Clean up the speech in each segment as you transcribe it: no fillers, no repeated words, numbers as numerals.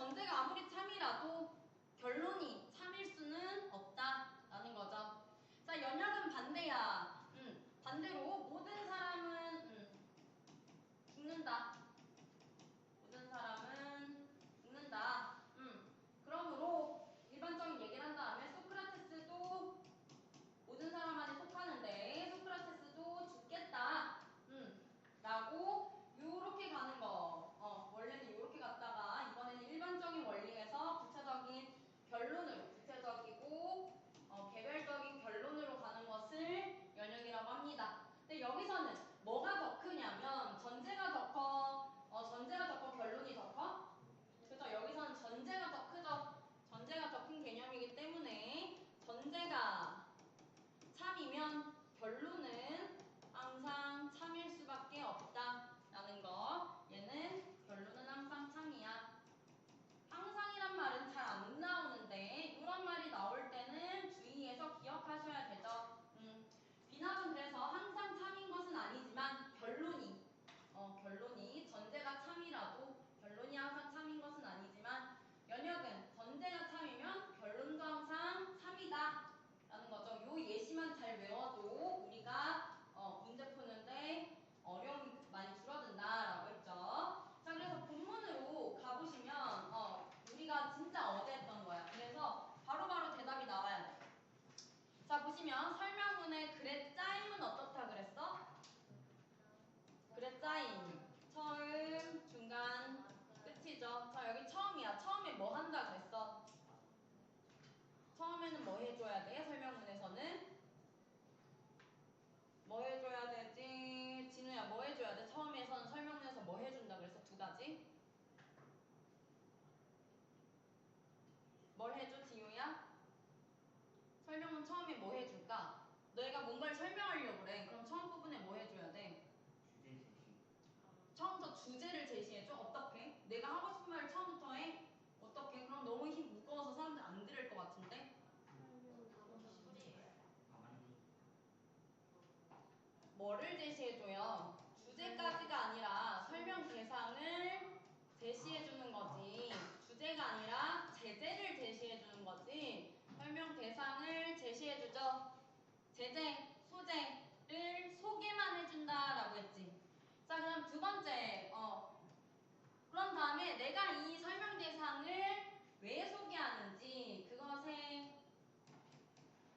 전제가 아무리 참이라도 결론이 참일 수는 없다라는 거죠. 자, 연역은 반대야. 반대로 모든 사람은 죽는다. 모든 사람은 죽는다. 그러므로 일반적인 얘기를 한 다음에 소크라테스도 모든 사람 안에 속하는데 소크라테스도 죽겠다. 라고 요렇게 가는 거. 원래는 요렇게 갔다가 이번에는 일반적인 원리에서 구체적인 결론으로 구체적이고 개별적인 결론으로 가는 것을 연역이라고 합니다. 근데 여기서는 뭐가 더 크냐면 전제가 더 커, 전제가 더 커, 결론이 더 커? 그죠? 여기서는 전제가 더 크죠. 전제가 더 큰 개념이기 때문에 전제가 참이면 결론은 항상 참일 수밖에 없다라는 거. 얘는 결론은 항상 참이야. 항상이란 말은 잘 안 나오는데 이런 말이 나올 때는 주의해서 기억하셔야 되죠. 비납은 그래서 항상 참인 것은 아니지만 결론이 전제가 참이라도 결론이 항상 참인 것은 아니지만 연역은 전제가 참이면 결론도 항상 참이다 라는 거죠. 요 예시만 잘 외워도 우리가 문제 푸는데 어려움이 많이 줄어든다라고 했죠. 자, 그래서 본문으로 가보시면 우리가 진짜 어제 했던 거야. 그래서 바로바로 대답이 나와야 돼. 자, 보시면 설명문에 글의 짜임은 어떻다 그랬어? 글의 짜임 처음, 중간, 끝이죠. 자, 여기 처음이야. 처음에 뭐 한다 그랬어? 처음에는 뭐 해줘야 돼? 설명문에서는 뭐 해줘야 되지? 진우야, 뭐 해줘야 돼? 처음에서는 설명문에서 뭐 해준다 그래서 두 가지. 뭘 해줘, 지우야? 설명문 처음에 뭐 해줄까? 너희가 뭔가를 설명하려고 그래. 그럼 처음 부분에 뭐 해줘야 돼? 주제 제시. 처음부터 주제를 제시해줘? 어떻게? 내가 하고 싶은 말을 처음부터 해? 어떻게? 그럼 너무 힘 무거워서 사람들 안 들을 것 같은데? 뭐를 제시해줘요? 주제까지가 아니라 설명 대상을 제시해주는 거지. 주제가 아니라 제재를 제시해주는 거지. 설명 대상을 제시해주죠. 제재, 소재를 소개만 해준다라고 했지. 자, 그럼 두 번째. 그런 다음에 내가 이 설명 대상을 왜 소개하는지 그것에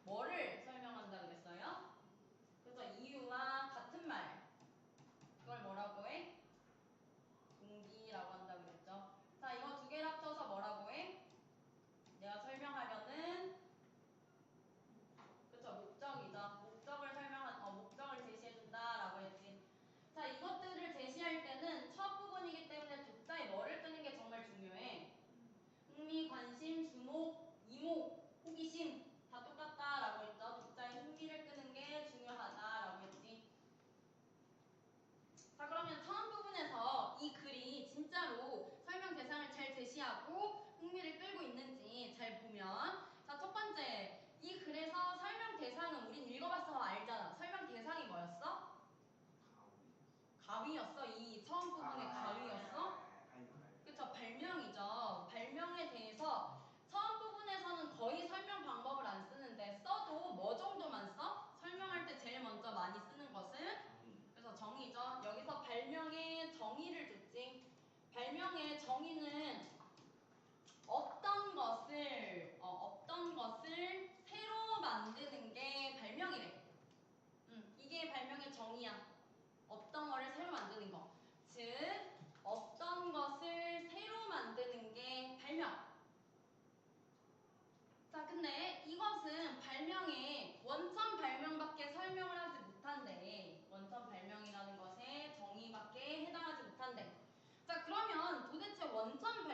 뭐를 설명한다 그랬어요? 그래서 이유와 같은 말. 그걸 뭐라고 해? 동기라고 한다고 그랬죠. 자, 이거 두 개를 합쳐서 뭐라고 해? 내가 설명하려는 그쵸, 목적이죠. 목적을 제시해준다라고 했지. 자, 이것들을 제시할 때는 첫 부분이기 때문에 독자에 뭐를 뜨는 게 정말 중요해. 흥미, 관심, 주목, 이목, 호기심 다 똑같다라고 했죠. 독자의 흥미를 끄는 게 중요하다라고 했지. 자, 그러면 처음 부분에서 이 글이 진짜로 설명 대상을 잘 제시하고 흥미를 끌고 있는지 잘 보면 자, 첫 번째 이 글에서 설명 대상은 우린 읽어봤어 알잖아. 설명 대상이 뭐였어? 가위였어. 이 처음 부분의 가위였어. 그쵸, 발명이죠. 발명에 대해서 처음 부분에서는 거의 설명 방법을 안 쓰는데 써도 뭐 정도만 써? 설명할 때 제일 먼저 많이 쓰는 것은 그래서 정의죠. 여기서 발명의 정의를 줬지. 발명의 정의는 어떤 것을 새로 만드는 게 발명이래. 이게 발명의 정의야. 어떤 거를 새로 만드는 거. 즉, 어떤 것을 새로 만드는 게 발명. 자, 근데 이것은 발명의 원천 발명밖에 설명을 하지 못한대. 원천 발명이라는 것에 정의밖에 해당하지 못한대. 자, 그러면 도대체 원천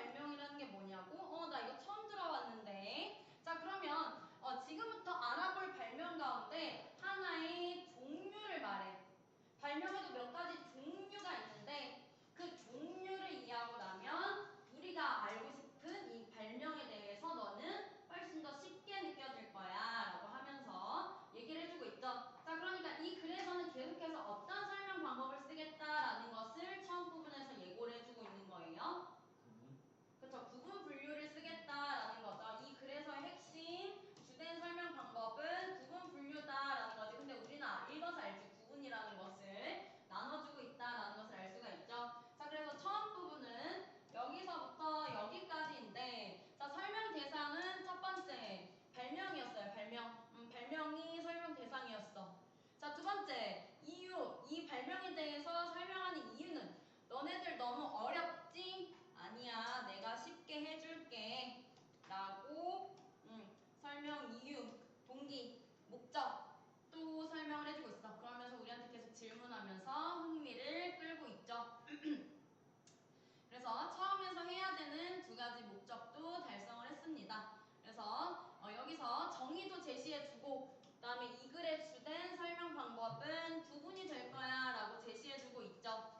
제시해주고 그다음에 이 글에 주된 설명 방법은 구분이 될 거야 라고 제시해주고 있죠.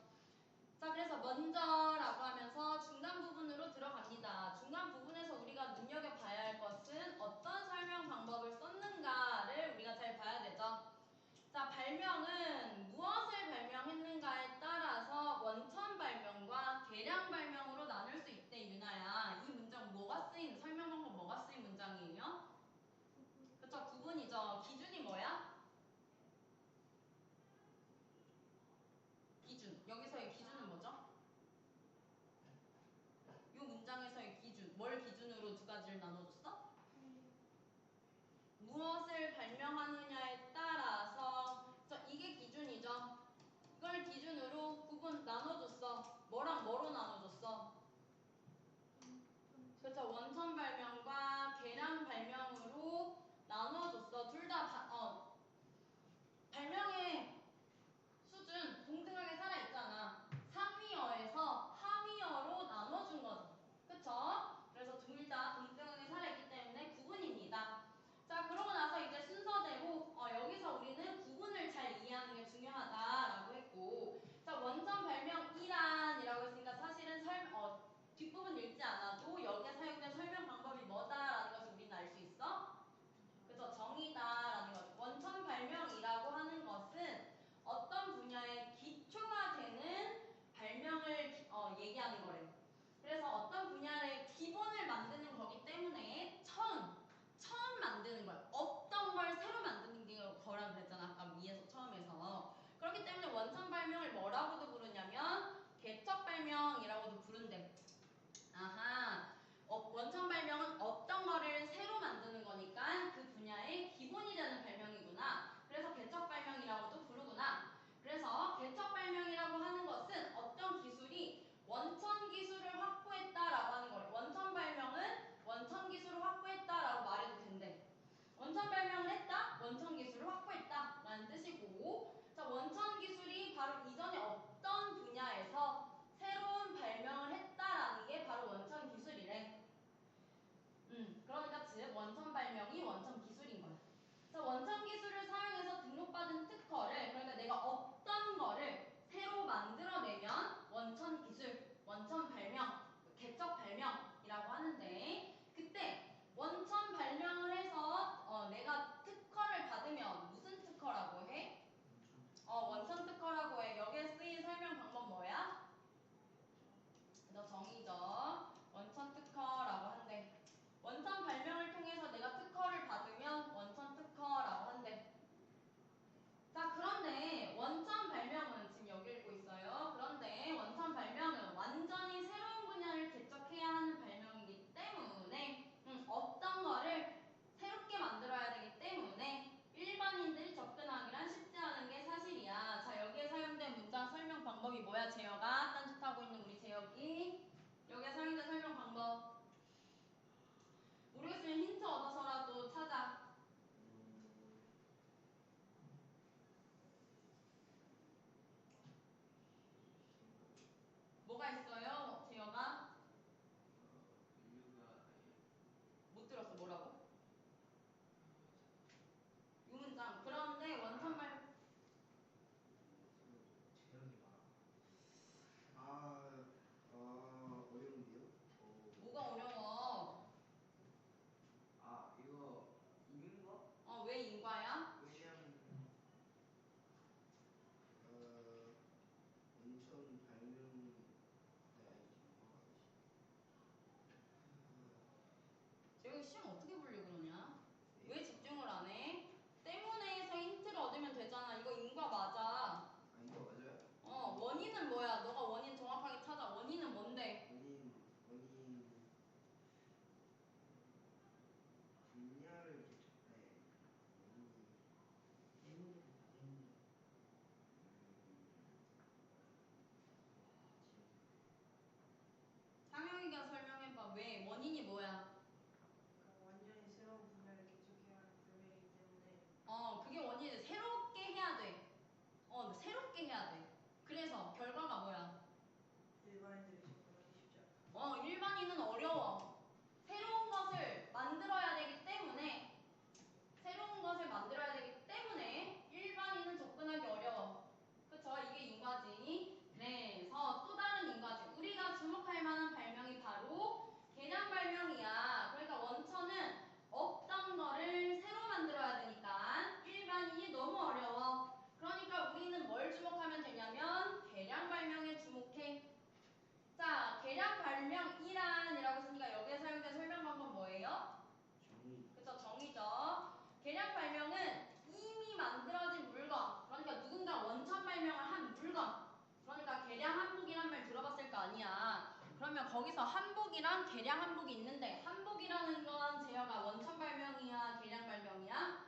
자, 그래서 먼저라고 하면서 중간 부분으로 들어갑니다. 중간 부분에서 우리가 눈여겨봐야 할 것은 어떤 설명 방법을 썼는가를 우리가 잘 봐야 되죠. 자, 발명은 무엇을 발명했는가에 따라서 원천 발명과 개량 발명으로 나눌 수 있대, 유나야. 이 문장 뭐가 쓰인, 설명 방법 뭐가 쓰인 문장이에요? 그쵸, 구분이죠. 기준이 뭐야? 기준. 여기서의 기준은 뭐죠? 이 문장에서의 기준. 뭘 기준으로 두 가지를 나눠줬어? 무엇을 발명하느냐에 따라서 이게 기준이죠. 이걸 기준으로 구분 나눠줬어. 뭐랑 뭐로 나눠줬어? 그렇죠. 원천 발명과 개량 발명으로 나눠줬어. 둘 다 발명의 수준 동등하게 살아있잖아. 상위어에서 하위어로 나눠준 거죠. 그쵸? 그래서 둘 다 동등하게 살아있기 때문에 구분입니다. 자, 그러고 나서 이제 순서대로 여기서 우리는 구분을 잘 이해하는 게 중요하다라고 했고, 자, 원천 발명 이란이라고 했으니까 사실은 뒷부분 읽지 않아도 여기에 사용된 설명 방법이 뭐다라는 것을 우리는 알 수 있어? 그래서 정의다라는 것. 원천 발명이라고 하는 것은 어떤 분야의 기초가 되는 발명을 얘기하는 거래. 그래서 어떤 분야의 기본을 만드는 거기 때문에 처음 만드는 거야. 없던 걸 새로 만드는 게 거라 그랬잖아. 아까 위에서 처음에서. 그렇기 때문에 원천 발명을 뭐라고도 부르냐면 개척 발명이라고도 부른대. 아하. 원천 발명은 어떤 거를 새로 만드는 거니까 그 분야의 기본이 되는 발명이구나. 그래서 개척 발명이라고도 부르구나. 그래서 개척 발명이라고 하는 것은 어떤 기술이 원천 기술을 확보했다라고 하는 거예요. 원천 발명은 원천 기술을 확보했다라고 말해도 된대. 원천 발명을 했다, 원천 기술을 확보했다 라는 뜻이고, 자, 원천 기술이 바로 이전에 없던 분야에서 새로운 발명을 했다라는 게 바로 원천 기술이래. 그러니까 즉 원천 발명이 원천 기술인 거야. 자, 원천 기술을 사용해서 등록받은 특허를, 그러니까 내가 없던 거를 새로 만들어내면 원천 기술, 원천 발명, 개척 발명이라고 하는데, 그때 원천 발명을 해서 내가 특허를 받으면 무슨 특허라고 해? 원천 특허라고 해. 여기에 쓰인 설명 방법 뭐야? 그래서 정의죠. 원천 특허라고 한대. 원천 발명을 통해서 내가 특허를 받으면 원천 특허라고 한대. 자, 그런데 원천 발명은 지금 여기 읽고 있어요. 그런데 원천 발명은 완전히 새로운 분야를 개척해야 하는 발명이기 때문에 없던 거를 새롭게 만들어야 되기 때문에 일반인들이 접근하기란 쉽지 않은 게 사실이야. 자, 여기에 사용된 문장 설명 방법이 뭐야? 재혁아, 딴짓하고 있는 우리 재혁이. 여기에 사용된 설명 방법. 모르겠으면 힌트 얻어서라도 찾아. 뭐가 있어요, 재혁아? 못 들었어. 뭐라고? 이 문장. 그런데 원천 발 어려운데요? 뭐가 어려워? 이거 인거? 왜 인과야? 왜냐면 온천 발명 재혁이 시험 어떻게 볼래? 발명 이란이라고 했으니까 여기에 사용된 설명 방법 뭐예요? 정의. 그쵸, 정의죠. 개량 발명은 이미 만들어진 물건, 그러니까 누군가 원천 발명을 한 물건, 그러니까 개량 한복이란 말 들어봤을 거 아니야. 그러면 거기서 한복이랑 개량 한복이 있는데 한복이라는 건 제어가 원천 발명이야, 개량 발명이야? 원천이요.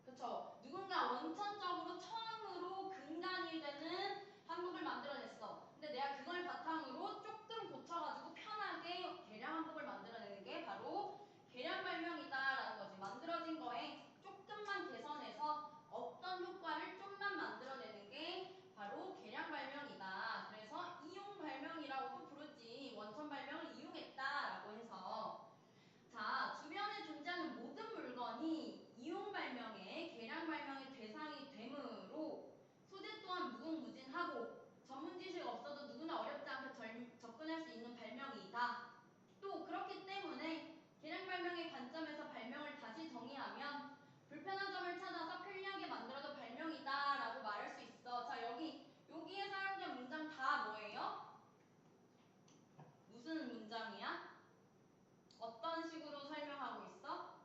그쵸. 누군가 원천적으로 처음으로 근간이 되는 한복을 만들어냈어. 근데 내가 그걸 바탕으로 조금 고쳐가지고 편하게 개량 한복을 만들어내는 게 바로 개량 발명이다라는 거지. 만들어진 거에 조금만 개선해서 어떤 효과를 좀만 만들어내는 게 바로 개량 발명이다. 그래서 이용 발명이라고도 부르지. 원천 발명을 이용했다라고 해서. 자, 주변에 존재하는 모든 물건이 이용 발명의 개량 발명의 대상이 되므로 소재 또한 무궁무진하고 전문 지식 없어도 누구나 어렵지 않게 접근할 수 있는 발명이다. 또 그렇기 때문에 개량 발명의 관점에서 발명을 다시 정의하면 불편한 점을 찾아서 편리하게 만들어도 발명이다라고 말할 수 있어. 자, 여기에 사용된 문장 다 뭐예요? 무슨 문장이야? 어떤 식으로 설명하고 있어?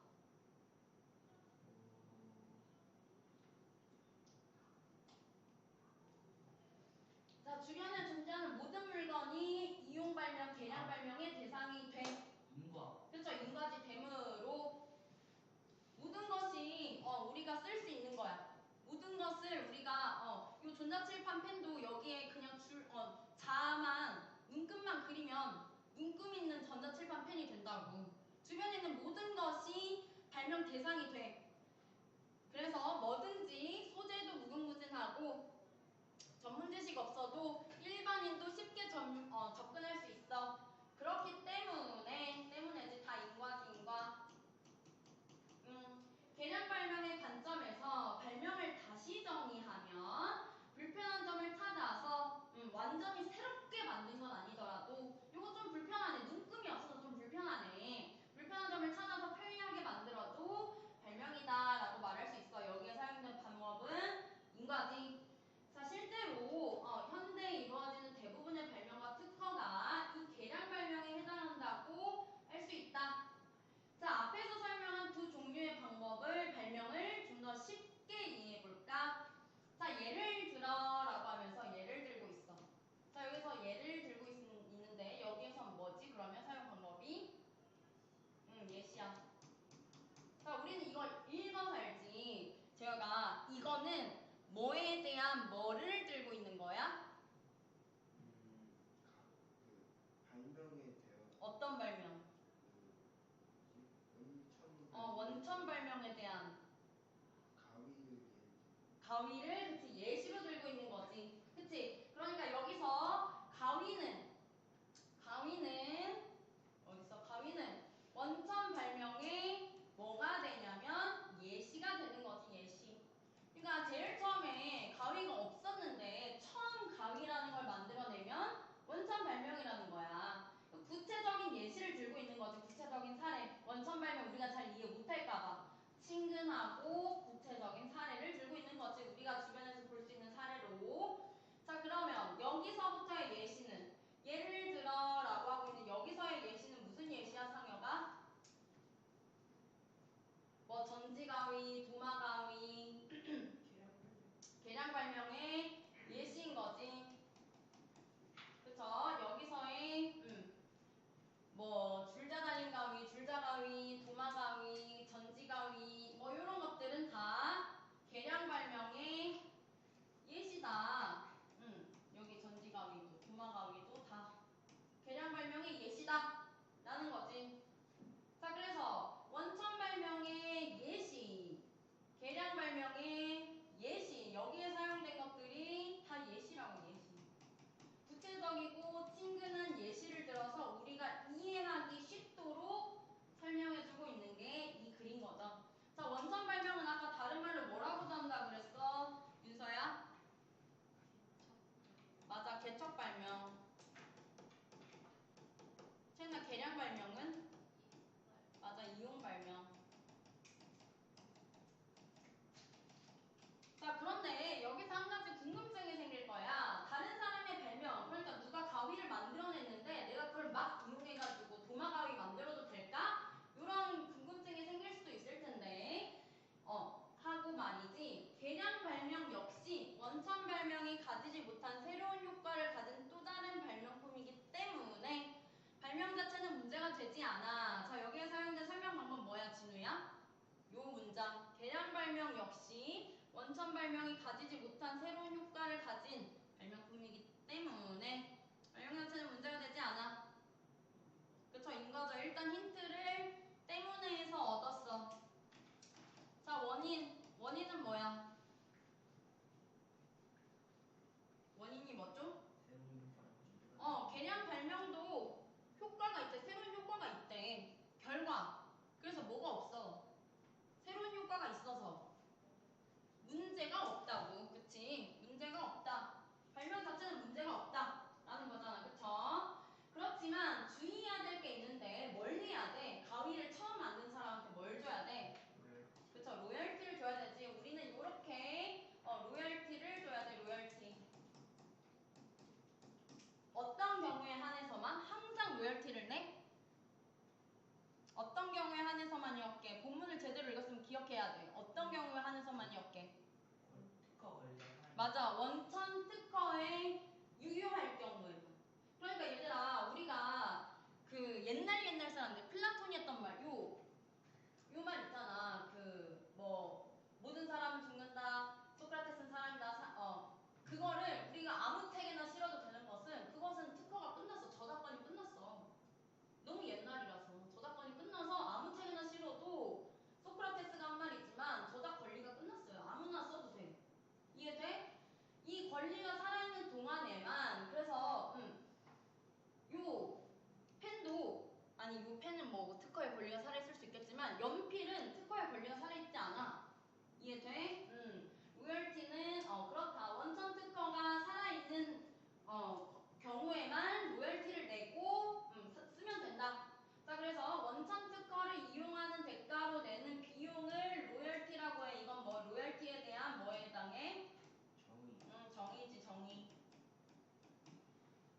자, 주변에 존재하는 모든 물건이 이용 발명, 개량 발명의 대상이 돼. 인과. 그렇죠. 인과지 됨으로 모든 것이 우리가 쓸 수 있는 거야. 모든 것을 우리가 이 전자칠판 펜도 여기에 그냥 자만 눈금만 그리면 눈금 있는 전자칠판 펜이 된다고. 주변에 있는 모든 것이 발명 대상이 돼. 그래서 뭐든지 소재도 무궁무진하고 전문 지식 없어도 일반인도 쉽게 접근할 수 있어. 그렇기 때문에 다 인과지 인과. 개량 발명의 관점에서 발명을 다시 정의하면 불편한 점을 찾아서 완전히 새롭게 만든 건 아니더라도 이거 좀 불편하네. 눈금이 없어서 좀 불편하네. 불편한 점을 찾아서 편리하게 만들어도 발명이다라고 말할 수 있어. 여기에 사용된 방법은 인과지. 자, 실제로 현대에 이루어지는 대부분의 발명과 특허가 이 개량 발명에 해당한다고 할 수 있다. 자, 앞에서 설명한 두 종류의 발명을 좀 더 쉽게 이해해볼까? 자, 예를 들어라고 하면서 예를 들고 있어. 자, 여기서 예를 들고 있는데 여기에선 뭐지? 그러면 사용 방법이? 예시야. 자, 우리는 이걸 읽어서 알지. 제가 이거는 뭐에 대한 뭐를 들고 있는 거야? 발명에 대한 어떤 발명? 원천 발명에 대한 가위를 그치 예시로 들고 있는 거지. 그치? 그러니까 여기서 가위는 어딨어? 가위는 원천 발명에 뭐가 되냐면 예시가 되는 거지. 예시. 그러니까 제일 처음에 가위가 없었는데 처음 가위라는 걸 만들어내면 원천 발명이라는 거야. 구체적인 예시를 들고 있는 거지. 구체적인 사례. 원천 발명 우리가 잘 이해 못할까 봐. 친근하고 구체적인 사례를 들고 있는 거지. 우리가 주변에 맞아. 원천 특허에 유효할 경우에만. 그러니까 얘들아, 우리가 그 옛날 사람들 플라톤이 했던 말, 요 말 있잖아. 그 뭐 모든 사람은 죽는다. 소크라테스는 사람이다. 그거를 우리가 아무 책에나 실어도 되는 것은 그것은 특허가 끝났어. 저작권이 끝났어. 너무 옛날이라서 저작권이 끝나서 아무 책에나 실어도 소크라테스가 한 말이지만 저작 권리가 끝났어요. 아무나 써도 돼. 이해돼? 이 권리가 살아있는 동안에만 그래서 요 펜도 아니 요 펜은 뭐 특허의 권리가 살아있을 수 있겠지만 연필은 특허의 권리가 살아있지 않아. 이해돼? 로열티는 그렇다. 원천 특허가 살아있는 경우에만 로열티를 내고 쓰면 된다. 자, 그래서 원천 특허를 이용하는 대가로 내는 비용을 로열티라고 해. 이건 뭐 로열티에 대한 뭐에 해당해? 정의지, 정의.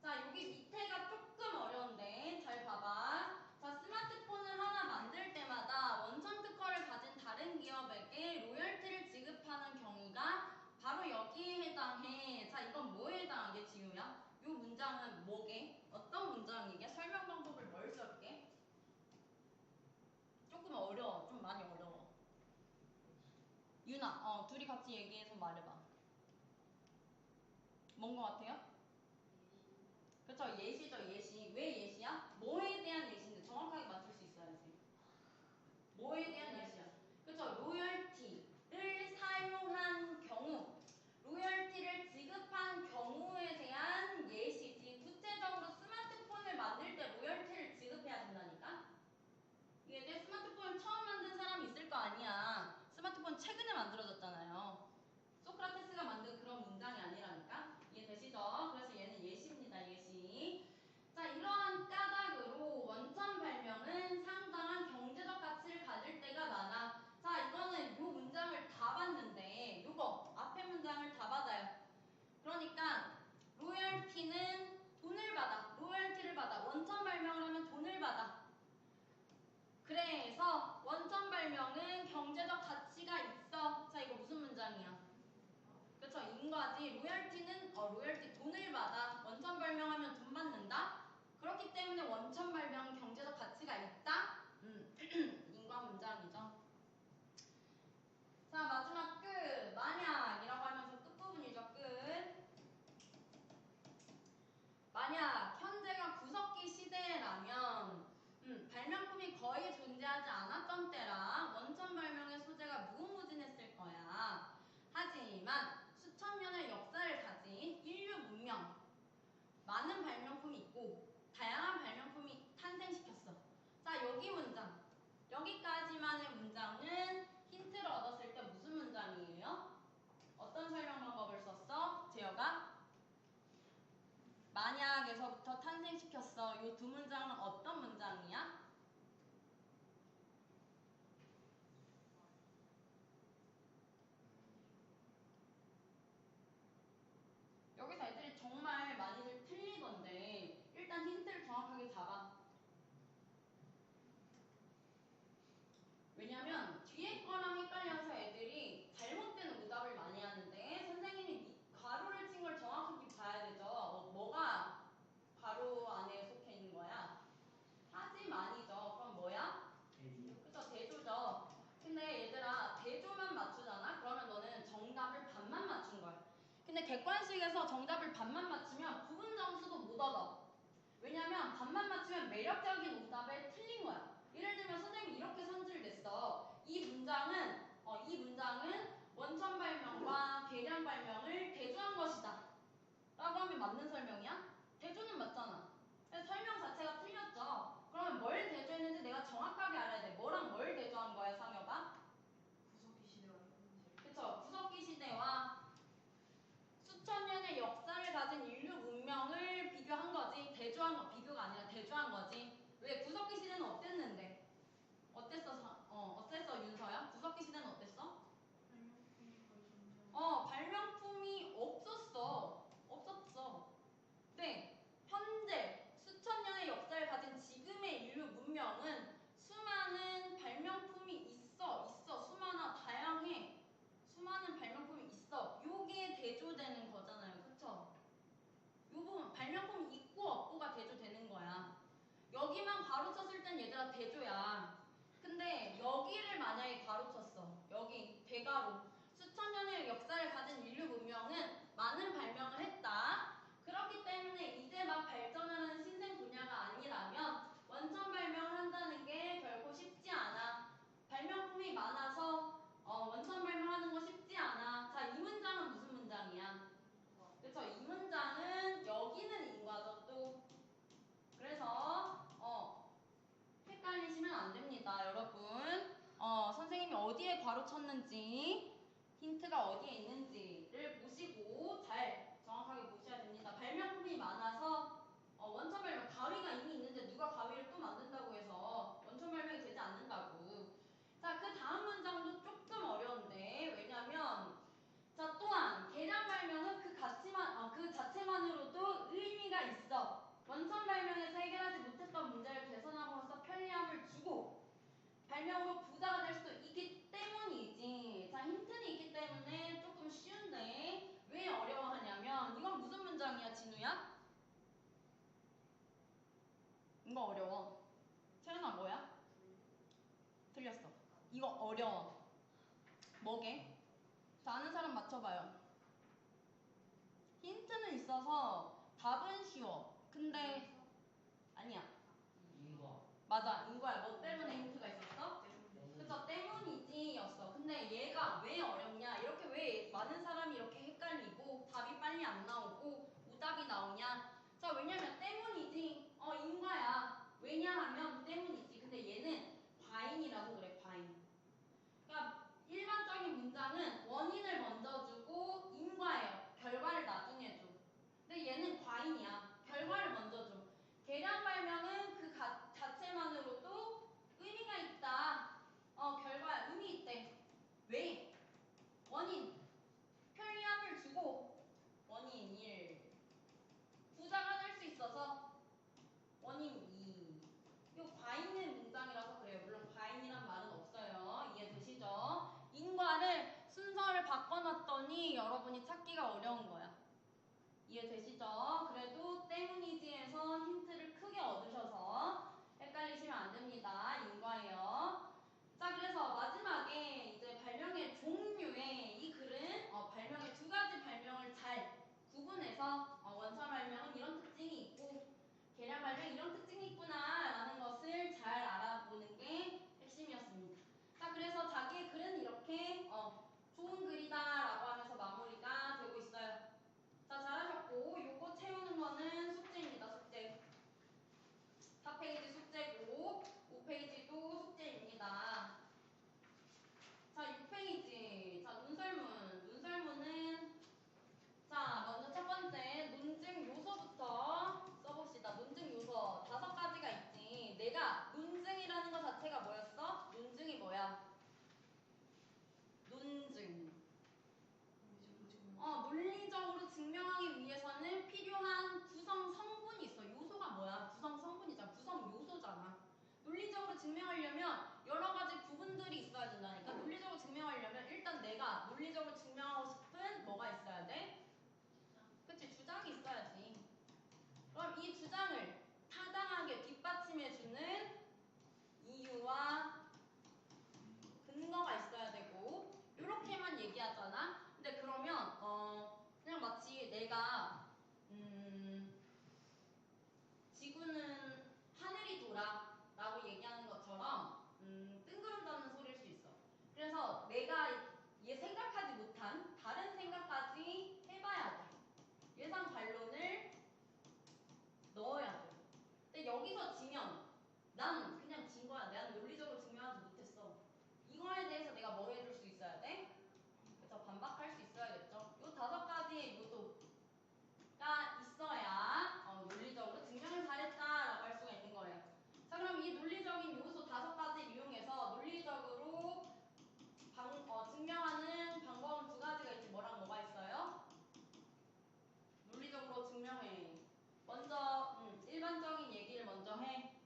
자, 여기 밑에가 조금 어려운데 잘 봐봐. 자, 스마트폰을 하나 만들 때마다 원천 특허를 가진 다른 기업에게 로열티를 지급하는 경우가 바로 여기에 해당해. 자, 이건 뭐에 해당하게, 지우야? 이 문장은 뭐게? 어떤 문장이게? 설명 방법을 뭘 쓸게? 조금 어려워. 좀 많이 어려워. 유나, 둘이 같이 얘기해서 말해봐. 뭔 거 같아요? 그쵸, 예시죠, 예시. 왜 예시야? 뭐에 대한 예시인데 정확하게 맞출 수 있어야지. 뭐에 대한 예시야? 그쵸, 로열티를 사용한 경우, 로열티를 지급한 경우에 대한 예시지. 구체적으로 스마트폰을 만들 때 로열티를 지급해야 된다니까? 이게 스마트폰을 처음 만든 사람이 있을 거 아니야. 스마트폰 최근에 만들어졌잖아요. 소크라테스가 만든 그런 문장이 아니라니까? 이해되시죠? 그래서 얘는 예시입니다, 예시. 자, 이러한 까닭으로 원천 발명은 상당한 경제적 가치를 가질 때가 많아. 자, 이거는 요 문장을 다 봤는데, 요거 앞에 문장을 다 받아요. 그러니까 로열티는 돈을 받아. 로열티를 받아. 원천 발명을 하면 돈을 받아. 그래서 원천 발명은 경제적 가치가 있어. 자, 이거 무슨 문장이야? 그쵸, 인과지. 로열티는 로열티 돈을 받아. 원천 발명하면 돈 받는다. 그렇기 때문에 원천 발명은 경제적 가치가 있다. 인과 문장이죠. 자, 마지막 끝. 만약이라고 하면서 끝부분이죠. 끝. 만약 현재가 구석기 시대라면 발명품이 거의 존재하지 않았던 때라 원천 발명의 소재가 무궁무진했을 거야. 하지만 수천 년의 역사를 가진 인류 문명, 많은 발명품이 있고 다양한 발명품이 탄생시켰어. 자, 여기 문장, 여기까지만의 문장은 힌트를 얻었을 때 무슨 문장이에요? 어떤 설명 방법을 썼어? 재혁아? 만약에서부터 탄생시켰어. 이 두 문장은 어떤 문장이야? 여기서 애들이 정말 많이들 틀리던데 일단 힌트를 정확하게 잡아. 왜냐면 뒤에 거랑 헷갈려서 애들이 잘못된 오답을 많이 하는데 선생님이 괄호를 친 걸 정확하게 봐야 되죠. 뭐가 괄호 안에 속해 있는 거야? 하지만이죠. 그럼 뭐야? 그쵸, 대조죠. 근데 얘들아 대조만 맞추잖아? 그러면 너는 정답을 반만 맞춘 거야. 근데 객관식에서 정답을 반만 맞추면 부분 점수도 못 얻어. 왜냐면 반만 맞추면 매력적인 오답에 틀린 거야. 예를 들면 선생님이 이렇게 선질냈어. 이 문장은 원천 발명과 계량 발명을 대조한 것이다. 라고 하면 맞는 설명이야? 대조는 맞잖아. 그래서 설명 자체가 틀렸죠. 그러면 뭘 대조했는지 내가 정확하게 알아야 돼. 뭐랑 뭘 대조한 거야, 상혁아? 구석기 시대와 현재. 그쵸. 구석기 시대와 수천 년의 역사를 가진 인류 문명을 비교한 거지. 비교가 아니라 대조한 거지. 왜? 구석기 시대는 어땠는데? 어땠어, 윤서야? 구석기 시대는 어땠어? 발명품이 거의 존재. 발명품이 없었어. 없었어. 네. 현재 원천 발명에서 해결하지 못했던 문제를 개선함으로써 편리함을 주고 발명으로 부자가 될 수 있기 때문이지. 자, 힌트는 있기 때문에 조금 쉬운데 왜 어려워하냐면 이건 무슨 문장이야, 진우야? 이거 어려워. 채연아 뭐야? 틀렸어. 이거 어려워. 뭐게? 자, 아는 사람 맞춰봐요. 힌트는 있어서 답은 쉬워. 근데 아니야. 인과. 맞아, 인과야. 뭐 때문에 힌트가 있었어? 그래서 때문이지였어. 근데 얘가 왜 어렵냐? 이렇게 왜 많은 사람이 이렇게 헷갈리고 답이 빨리 안 나오고 오답이 나오냐? 자, 왜냐면 때문이지. 인과야. 왜냐하면 때문이지. 근데 얘는 과인이라서 그래, 과인. 그러니까 일반적인 문장은 원인을 먼저 주고 인과예요. 결과를 나중에 줘. 근데 얘는 과인이야. 결과를 먼저 줘. 계량 발명은 그 자체만으로도 의미가 있다. 결과에 의미 있대. 왜? 원인. 편리함을 주고 원인 1. 부자가 될 수 있어서 원인 2. 이거 과인의 문장이라서 그래요. 물론 과인이란 말은 없어요. 이해되시죠? 인과를 순서를 바꿔놨더니 여러분이 찾기가 어려운 거야. 이해되시죠? 그래도 때문이지에서 힌트를 크게 얻으셔서 헷갈리시면 안 됩니다. 인과예요. 자, 그래서 마지막에 이제 발명의 종류에 이 글은 발명의 두 가지 발명을 잘 구분해서 원천 발명은 이런 특징이 있고 계량 발명 이런 특징이 있구나 라는 것을 잘 알아보는 게 핵심이었습니다. 자, 그래서 자기의 글은 이렇게 좋은 글이다 라고 하면서 마무리가 되고 있어요. 자, 잘하셨고 요거 채우는 거는 숙제입니다. 숙제. 4페이지 숙제고 5페이지도 숙제입니다. 자, 6페이지. 자, 논설문. 논설문은 자, 먼저 첫 번째 논증 요소부터 써봅시다. 논증 요소 5가지가 있지. 내가 논증이라는 것 자체가 뭐였어? 논증이 뭐야? 논증. 논리적으로 증명하기 위해서는 필요한 구성 성분이 있어. 요소가 뭐야? 구성 성분이잖아. 구성 요소잖아. 논리적으로 증명하려면 여러 가지 부분들이 있어야 된다니까. 논리적으로 증명하려면 일단 내가 논리적으로 증명하고 싶은 뭐가 있어야 돼? 그치, 주장이 있어야지. 그럼 이 주장을 타당하게 뒷받침해주는 이유와 근거가 있어야 되고 이렇게만 얘기하잖아. 근데 그러면 그냥 마치 내가 지구는 하늘이 돌아 라고 얘기하는 것처럼 뜬구름잡는 소리일 수 있어. 그래서 내가 얘 생각하지 못한 다른 생각까지 해봐야 돼. 예상 반론을 넣어야 돼. 근데 여기서 지면 난 그냥 진 거야. 내가 논리적으로 증명하지 못했어. 이거에 대해서 내가 뭐 해줄 수 있어야 돼? 그래서 반박할 수 있어야겠죠. 요 5가지의 요소가 있어야 논리적으로 증명을 잘했다라고 할 수가 있는 거예요. 자, 그럼 이 논리적인 요소 5가지 이용해서 논리적으로 증명하는 방법은 2가지가 있지. 뭐랑 뭐가 있어요? 논리적으로 증명해. 먼저 일반적인 얘기를 먼저 해.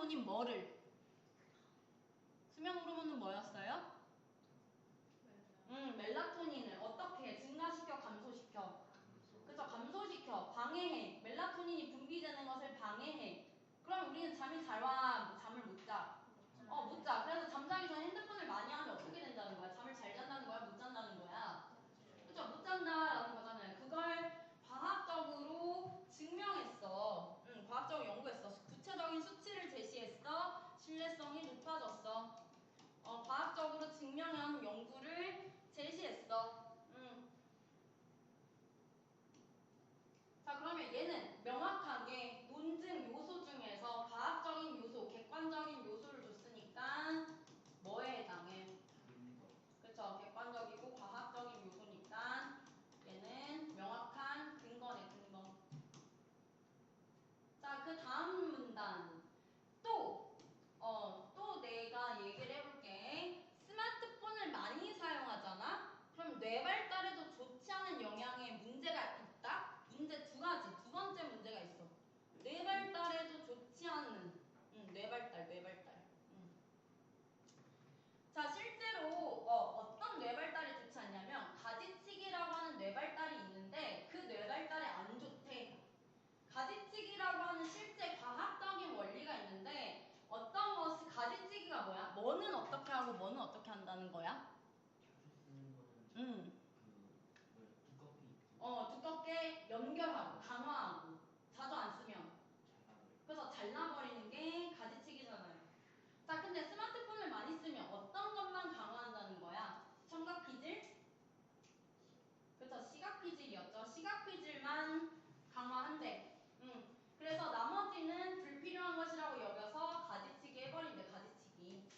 멜라토닌 뭐를? 수면 호르몬은 뭐였어요? 멜라토닌을 어떻게 증가시켜 감소시켜? 그래서 감소시켜 방해해. 멜라토닌이 분비되는 것을 방해해. 그럼 우리는 잠이 잘 와? 뭐 잠을 못 자? 못 자. 그래서 잠자기 전에 핸드폰을 많이 하면 어떻게 된다는 거야? 잠을 잘 잔다는 거야? 못 잔다는 거야? 그죠? 못 잔다라는 거잖아요. 그걸 과학적으로 증명했어. 과학적으로 연구했어. 구체적인 수치를 제시했어. 신뢰성이 높아졌어. 과학적으로 증명한 연구를 제시했어. 자, 그러면 얘는 명확하게 논증 요소 중에서 과학적인 요소, 객관적인 요소를 줬으니까 뭐에 해당해? 그쵸? 객관적이고 과학적인 요소니까 얘는 명확한 근거네, 근거. 자, 그 다음 문단. 또 내가 얘기를 해볼게. 스마트폰을 많이 사용하잖아? 그럼 뇌 발달에도 좋지 않은 영향에 문제가 있다? 문제 두 가지. 두 번째 문제가 있어. 뇌 발달에도 좋지 않은, 뇌 발달. 자, 실제로 어떤 뇌발달이 좋지 않냐면 가지치기라고 하는 뇌발달이 있는데 그 뇌발달이 안 좋대. 가지치기라고 하는 실제 과학적인 원리가 있는데 어떤 것이 가지치기가 뭐야? 뭐는 어떻게 하고 뭐는 어떻게 한다는 거야? 두껍게 연결하고 강화하고 자주 안 쓰면 그래서 잘라버리는 게 가지치기잖아요. 자, 근데 스마트폰을 많이 쓰면 어떤 것만 강화한다는 거야? 청각기질? 그쵸, 시각기질이었죠. 시각기질만 강화한대. 그래서 나머지는 불필요한 것이라고 여겨서 가지치기 해버린대, 가지치기.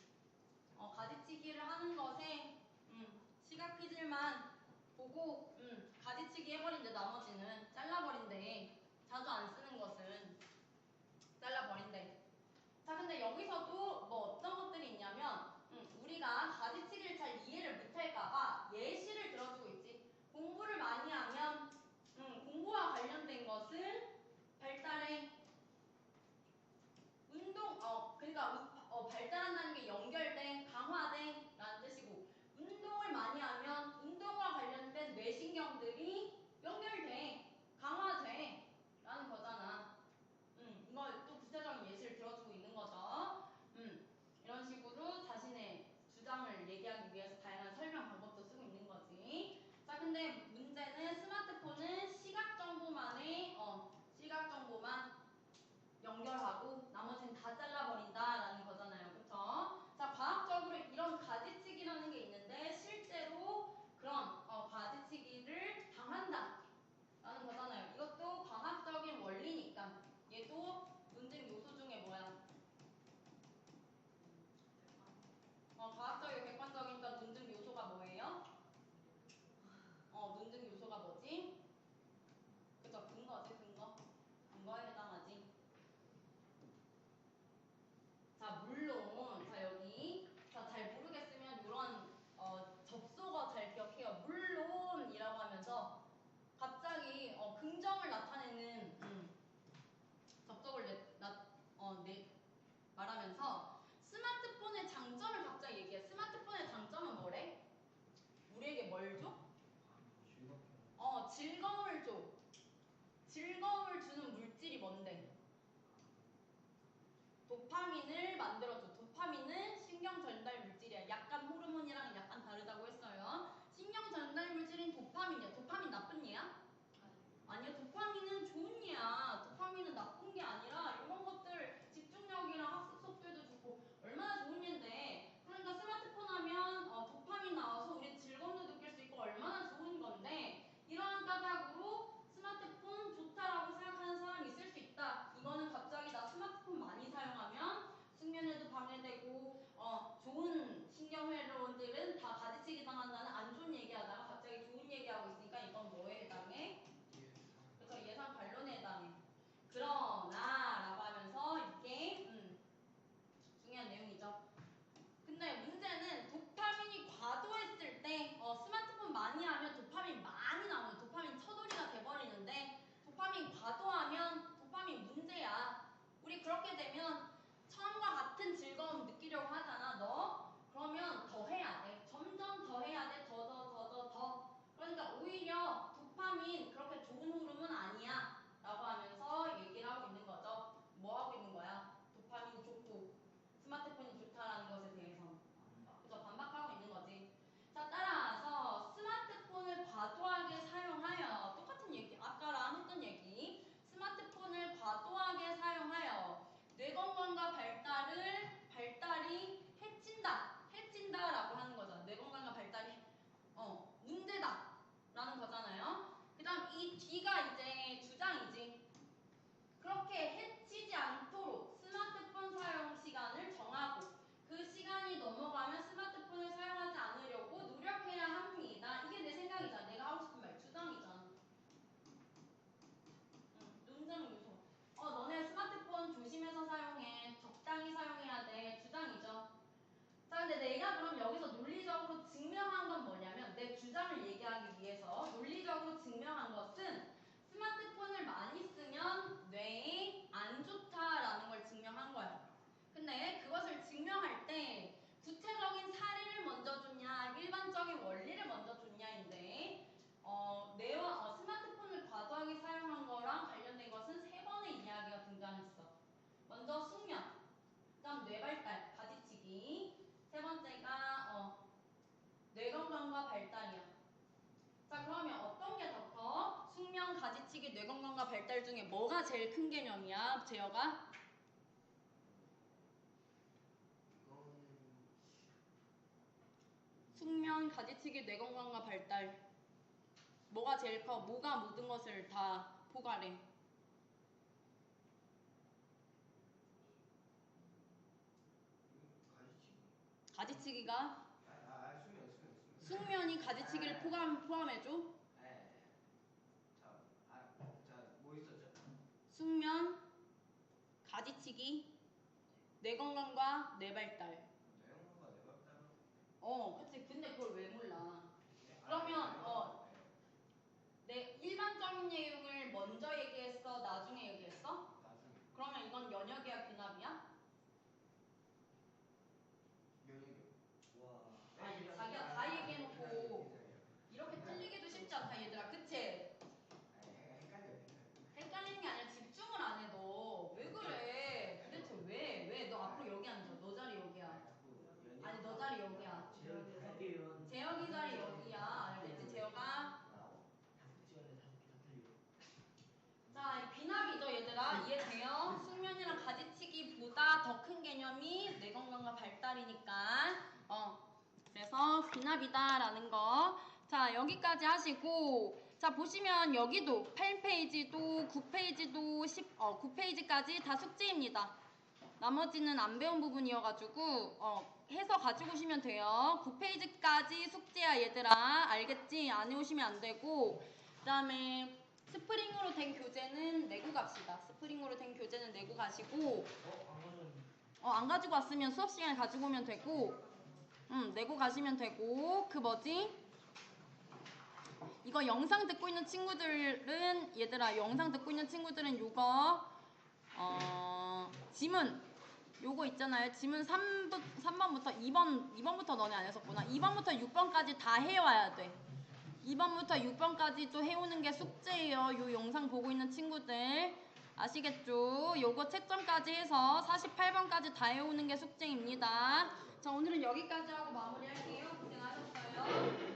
가지치기를 하는 것에 시각기질만 보고 가지치기 해버린대, 나머지는 잘라버린대. 자주 안 쓰는 것은 잘라버린대. 자, 근데 여기서도 뭐 어떤 것들이 있냐면 우리가 가지치기를 잘 이해를 못할까봐 예시를 들어주고 있지. 공부를 많이 하면 공부와 관련된 것은 발달에 그러니까 발달한다는 게 연결돼, 강화돼 라는 뜻이고 운동을 많이 하면 운동과 관련된 뇌신경들이 연결돼. 가지치기, 뇌건강과 발달 중에 뭐가 제일 큰 개념이야, 재혁아? 이거는 숙면, 가지치기, 뇌건강과 발달. 뭐가 제일 커? 뭐가 모든 것을 다 포괄해? 가지치기. 가지치기가 수면. 숙면이 가지치기를 포함해줘? 네. 뭐 있었죠? 숙면, 가지치기, 뇌건강과 뇌발달. 내용과 내가 그치. 근데 그걸 왜 몰라? 그러면 내 일반적인 내용을 먼저 얘기했어? 나중에 얘기했어? 나중에 그러면 이건 연역이야, 귀납이야? 면역이요. 와. 아니, 자기가 다 얘기해놓고 이렇게 틀리기도 쉽지 않다, 얘들아. 그치? 헷갈려. 헷갈리는 게 아니라 집중을 안 해, 너. 왜 그래? 도대체 왜? 왜? 너 앞으로 여기 앉아. 너 자리 여기야. 아니, 너 자리 여기야. 재혁이 자리 여기야. 알겠지, 재혁아? 자, 이 귀납이죠, 얘들아. 이해돼요? 숙면이랑 가지치기보다 더 큰 개념이 뇌 건강과 발달이니까. 그래서 귀납이다라는 거. 자, 여기까지 하시고. 자, 보시면 여기도 8페이지도 9페이지도 9페이지까지 다 숙제입니다. 나머지는 안 배운 부분이어가지고 해서 가지고 오시면 돼요. 9페이지까지 숙제야, 얘들아. 알겠지? 안 해오시면 안 되고. 그 다음에 스프링으로 된 교재는 내고 갑시다. 스프링으로 된 교재는 내고 가시고, 안 가지고 왔으면 수업 시간에 가지고 오면 되고, 내고 가시면 되고. 그 뭐지? 이거 영상 듣고 있는 친구들은, 얘들아, 영상 듣고 있는 친구들은 요거 지문 요거 있잖아요. 지문 3번부터 2번부터 너네 안 했었구나. 2번부터 6번까지 다 해와야 돼. 2번부터 6번까지 또 해오는 게 숙제예요. 요 영상 보고 있는 친구들 아시겠죠? 요거 채점까지 해서 48번까지 다 해오는 게 숙제입니다. 자, 오늘은 여기까지 하고 마무리할게요. 고생하셨어요.